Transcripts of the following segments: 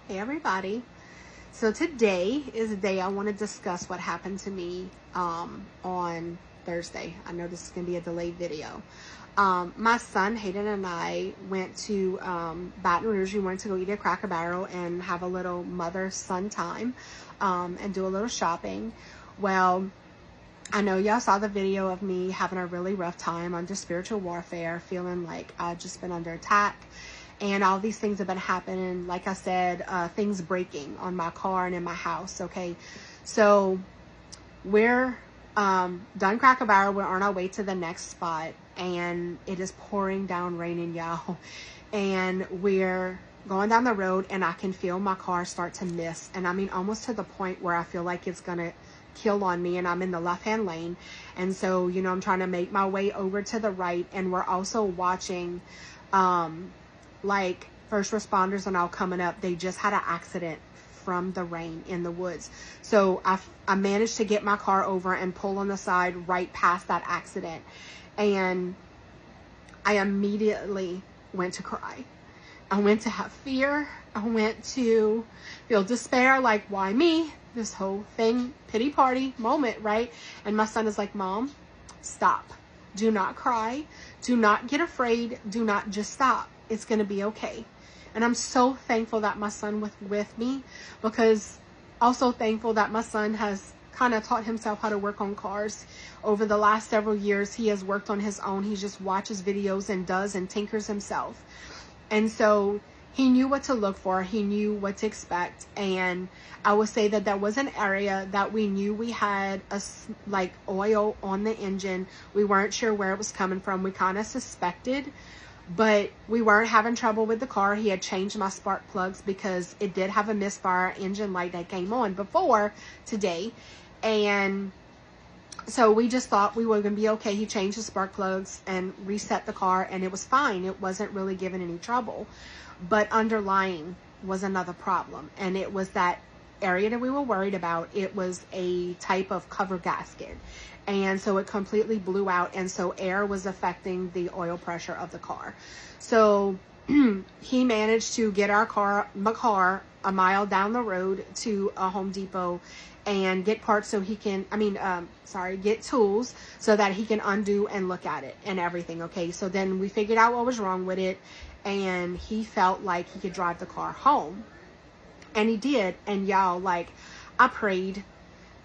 Hey everybody. So today is the day I want to discuss what happened to me on Thursday. I know this is going to be a delayed video. My son Hayden and I went to Baton Rouge. We went to go eat at Cracker Barrel and have a little mother-son time and do a little shopping. Well, I know y'all saw the video of me having a really rough time under spiritual warfare, feeling like I've just been under attack. And all these things have been happening. Like I said, things breaking on my car and in my house. Okay. So we're done Cracker Barrel. We're on our way to the next spot. And it is pouring down raining, y'all. And we're going down the road and I can feel my car start to miss. And I mean, almost to the point where I feel like it's going to kill on me, and I'm in the left-hand lane. And so, you know, I'm trying to make my way over to the right. And we're also watching, like first responders and all coming up. They just had an accident from the rain in the woods. So I managed to get my car over and pull on the side right past that accident. And I immediately went to cry. I went to have fear. I went to feel despair, like, why me? This whole thing, pity party moment, right? And my son is like, Mom, stop. Do not cry. Do not get afraid. Do not, just stop. It's going to be okay. And I'm so thankful that my son was with me, because also thankful that my son has kind of taught himself how to work on cars. Over the last several years, he has worked on his own. He just watches videos and does and tinkers himself. And so he knew what to look for. He knew what to expect. And I would say that there was an area that we knew we had like oil on the engine. We weren't sure where it was coming from. We kind of suspected, but we weren't having trouble with the car. He had changed my spark plugs because it did have a misfire engine light that came on before today. And so we just thought we were going to be okay. He changed the spark plugs and reset the car, and it was fine. It wasn't really giving any trouble. But underlying was another problem, and it was that area that we were worried about. It was a type of cover gasket, and so it completely blew out, and so air was affecting the oil pressure of the car. So he managed to get my car a mile down the road to a Home Depot and get parts so he can, get tools so that he can undo and look at it and everything. Okay, so then we figured out what was wrong with it, and he felt like he could drive the car home, and he did. And y'all, like, I prayed.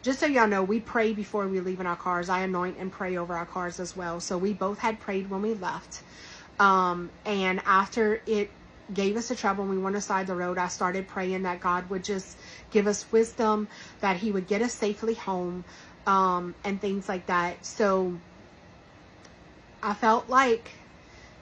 Just so y'all know, we pray before we leave in our cars. I anoint and pray over our cars as well. So we both had prayed when we left. And after it gave us a trouble and we went aside the road, I started praying that God would just give us wisdom, that he would get us safely home, and things like that. So I felt like,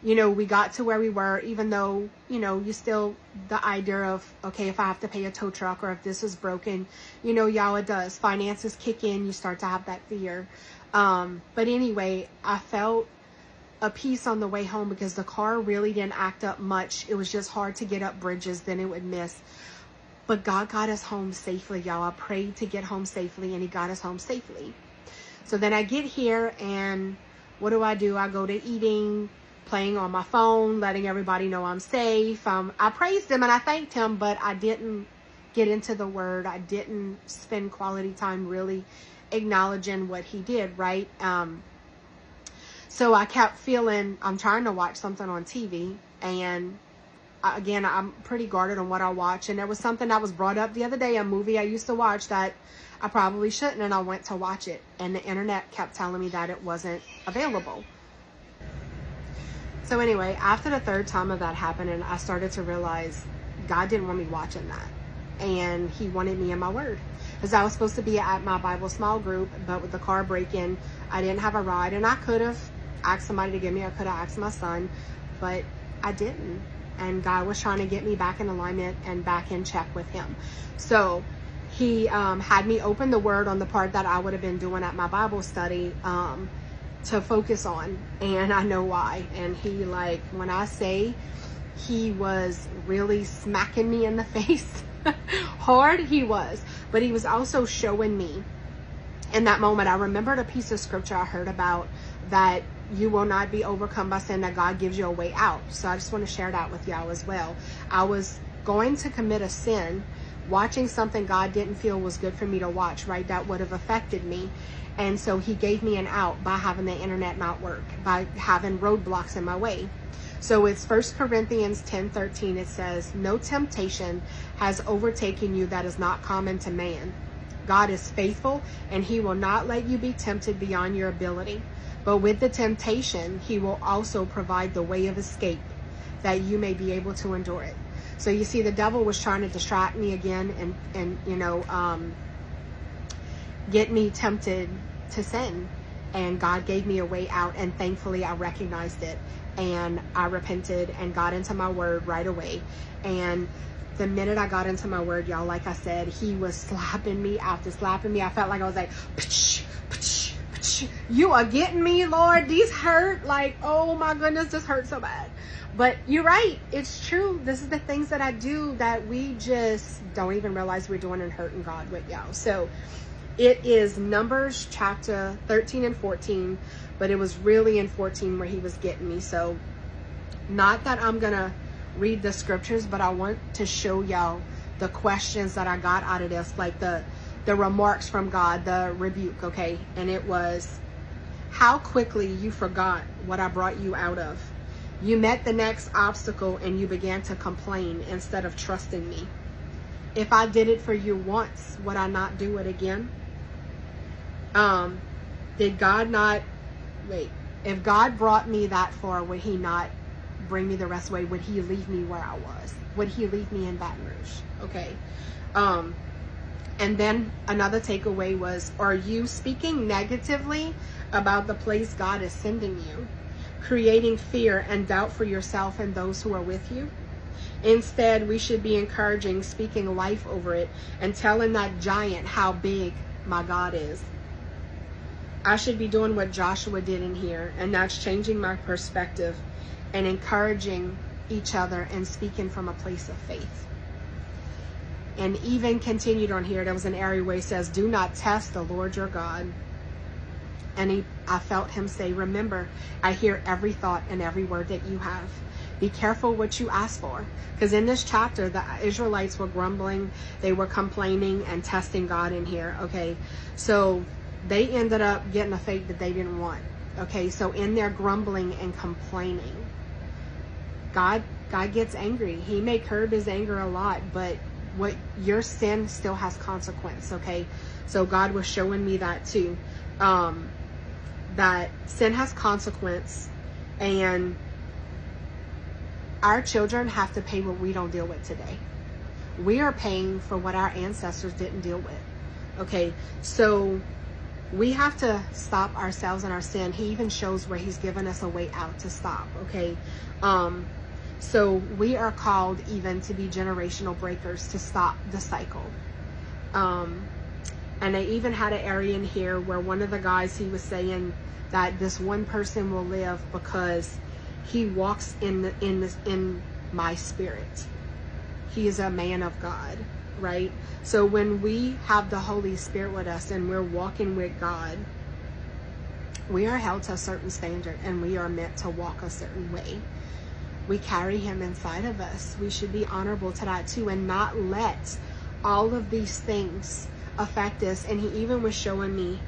you know, we got to where we were, even though, you know, you still, the idea of, okay, if I have to pay a tow truck or if this is broken, you know, y'all, it does. Finances kick in. You start to have that fear. But anyway, I felt a peace on the way home because the car really didn't act up much. It was just hard to get up bridges, then it would miss. But God got us home safely, y'all. I prayed to get home safely, and he got us home safely. So then I get here, and what do? I go to eating, playing on my phone, letting everybody know I'm safe. I praised him and I thanked him, but I didn't get into the word. I didn't spend quality time really acknowledging what he did, right? So I kept feeling, I'm trying to watch something on TV, and again, I'm pretty guarded on what I watch. And there was something that was brought up the other day, a movie I used to watch that I probably shouldn't, and I went to watch it, and the internet kept telling me that it wasn't available. So anyway, after the third time of that happening, I started to realize God didn't want me watching that, and he wanted me in my word. Because I was supposed to be at my Bible small group, but with the car break-in, I didn't have a ride, and I could have asked somebody to give me, I could have asked my son, but I didn't. And God was trying to get me back in alignment and back in check with him. So he had me open the word on the part that I would have been doing at my Bible study to focus on, and I know why. And he, like, when I say he was really smacking me in the face hard, he was, but he was also showing me in that moment. I remembered a piece of scripture I heard about, that you will not be overcome by sin, that God gives you a way out. So I just want to share that with y'all as well. I was going to commit a sin, watching something God didn't feel was good for me to watch, right? That would have affected me. And so he gave me an out by having the internet not work, by having roadblocks in my way. So it's 1 Corinthians 10:13. It says, no temptation has overtaken you that is not common to man. God is faithful, and he will not let you be tempted beyond your ability. But with the temptation, he will also provide the way of escape, that you may be able to endure it. So you see, the devil was trying to distract me again and get me tempted to sin. And God gave me a way out, and thankfully I recognized it, and I repented and got into my word right away. And the minute I got into my word, y'all, like I said, he was slapping me after slapping me. I felt like I was like, psh, psh, psh. You are getting me, Lord. These hurt. Like, oh my goodness, this hurts so bad. But you're right. It's true. This is the things that I do that we just don't even realize we're doing and hurting God with, y'all. So it is Numbers chapter 13 and 14, but it was really in 14 where he was getting me. So not that I'm going to read the scriptures, but I want to show y'all the questions that I got out of this, like the remarks from God, the rebuke, okay? And it was, how quickly you forgot what I brought you out of. You met the next obstacle and you began to complain instead of trusting me. If I did it for you once, would I not do it again? Did God not, if God brought me that far, would he not bring me the rest of the way? Would he leave me where I was? Would he leave me in Baton Rouge? Okay. And then another takeaway was, are you speaking negatively about the place God is sending you, creating fear and doubt for yourself and those who are with you? Instead, we should be encouraging, speaking life over it, and telling that giant how big my God is. I should be doing what Joshua did in here, and that's changing my perspective and encouraging each other and speaking from a place of faith. And even continued on here, there was an area where he says, do not test the Lord your God. And I felt him say, remember, I hear every thought and every word that you have. Be careful what you ask for. Because in this chapter, the Israelites were grumbling, they were complaining and testing God in here. Okay, so they ended up getting a fate that they didn't want. Okay, so in their grumbling and complaining, God gets angry. He may curb his anger a lot, but what your sin still has consequence. Okay, so God was showing me that too, that sin has consequence, and our children have to pay what we don't deal with today. We are paying for what our ancestors didn't deal with. Okay, so we have to stop ourselves in our sin. He even shows where he's given us a way out to stop. Okay, so we are called even to be generational breakers, to stop the cycle. And I even had an area in here where one of the guys, he was saying that this one person will live because he walks in my spirit. He is a man of God, right? So when we have the Holy Spirit with us and we're walking with God, we are held to a certain standard and we are meant to walk a certain way. We carry him inside of us. We should be honorable to that too, and not let all of these things affect us. And he even was showing me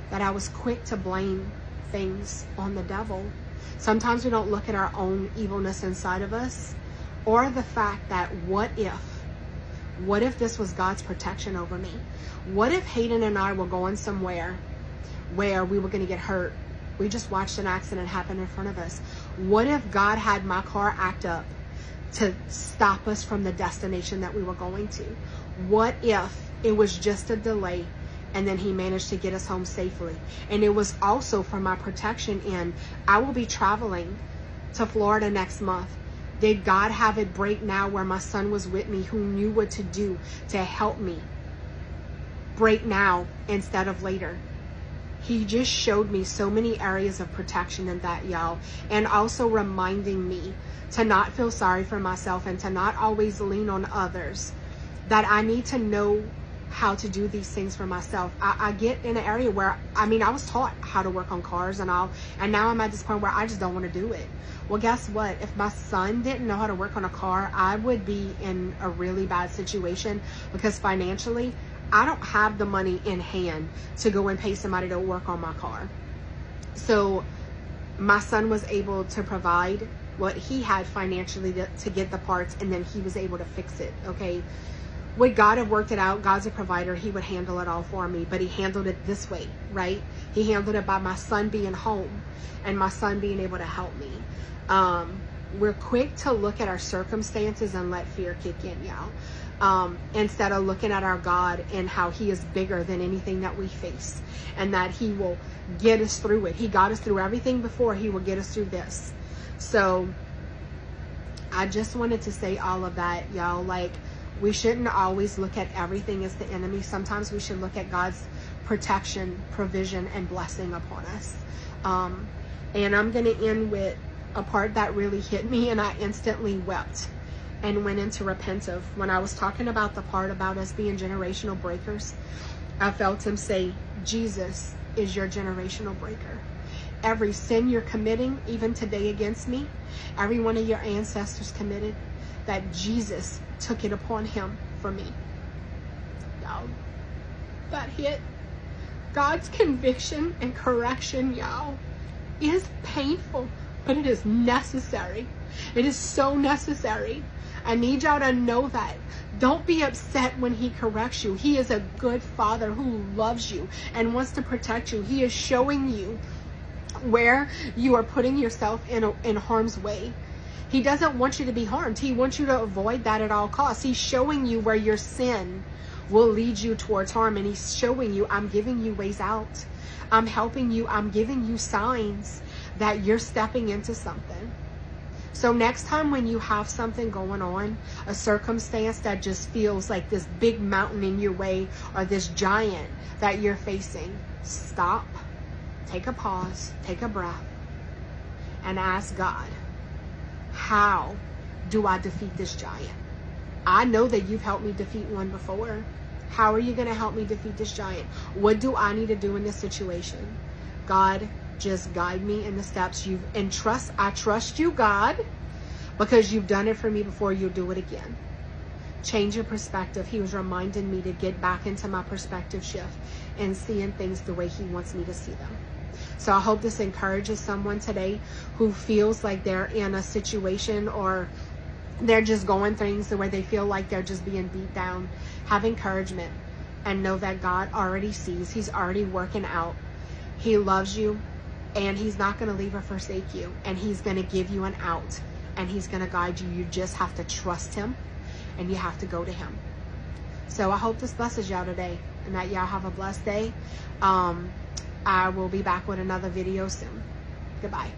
that I was quick to blame things on the devil. Sometimes we don't look at our own evilness inside of us, or the fact that what if this was God's protection over me? What if Hayden and I were going somewhere where we were going to get hurt? We just watched an accident happen in front of us. What if God had my car act up to stop us from the destination that we were going to? What if it was just a delay and then he managed to get us home safely? And it was also for my protection, and I will be traveling to Florida next month. Did God have it break now where my son was with me, who knew what to do to help me break now instead of later? He just showed me so many areas of protection in that, y'all. And also reminding me to not feel sorry for myself and to not always lean on others. That I need to know how to do these things for myself. I get in an area where, I mean, I was taught how to work on cars and all, and now I'm at this point where I just don't want to do it. Well, guess what? If my son didn't know how to work on a car, I would be in a really bad situation, because financially, I don't have the money in hand to go and pay somebody to work on my car. So my son was able to provide what he had financially to get the parts, and then he was able to fix it, okay? Would God have worked it out? God's a provider. He would handle it all for me, but he handled it this way, right? He handled it by my son being home and my son being able to help me. We're quick to look at our circumstances and let fear kick in, y'all. Instead of looking at our God and how he is bigger than anything that we face, and that he will get us through it. He got us through everything before. He will get us through this. So I just wanted to say all of that, y'all. Like, we shouldn't always look at everything as the enemy. Sometimes we should look at God's protection, provision, and blessing upon us. And I'm going to end with a part that really hit me, and I instantly wept and went into repentance. When I was talking about the part about us being generational breakers, I felt him say, Jesus is your generational breaker. Every sin you're committing, even today against me, every one of your ancestors committed, that Jesus took it upon him for me. Y'all, that hit. God's conviction and correction, y'all, is painful, but it is necessary. It is so necessary. I need y'all to know that. Don't be upset when he corrects you. He is a good father who loves you and wants to protect you. He is showing you where you are putting yourself in harm's way. He doesn't want you to be harmed. He wants you to avoid that at all costs. He's showing you where your sin will lead you towards harm, and he's showing you, I'm giving you ways out. I'm helping you. I'm giving you signs that you're stepping into something. So next time when you have something going on, a circumstance that just feels like this big mountain in your way, or this giant that you're facing, stop, take a pause, take a breath, and ask God, how do I defeat this giant? I know that you've helped me defeat one before. How are you going to help me defeat this giant? What do I need to do in this situation? God, just guide me in the steps I trust you, God, because you've done it for me before. You'll do it again. Change your perspective. He was reminding me to get back into my perspective shift and seeing things the way he wants me to see them. So I hope this encourages someone today who feels like they're in a situation, or they're just going things the way they feel like they're just being beat down. Have encouragement and know that God already sees. He's already working out. He loves you, and he's not going to leave or forsake you, and he's going to give you an out, and he's going to guide you. You just have to trust him, and you have to go to him. So I hope this blesses y'all today, and that y'all have a blessed day. I will be back with another video soon. Goodbye.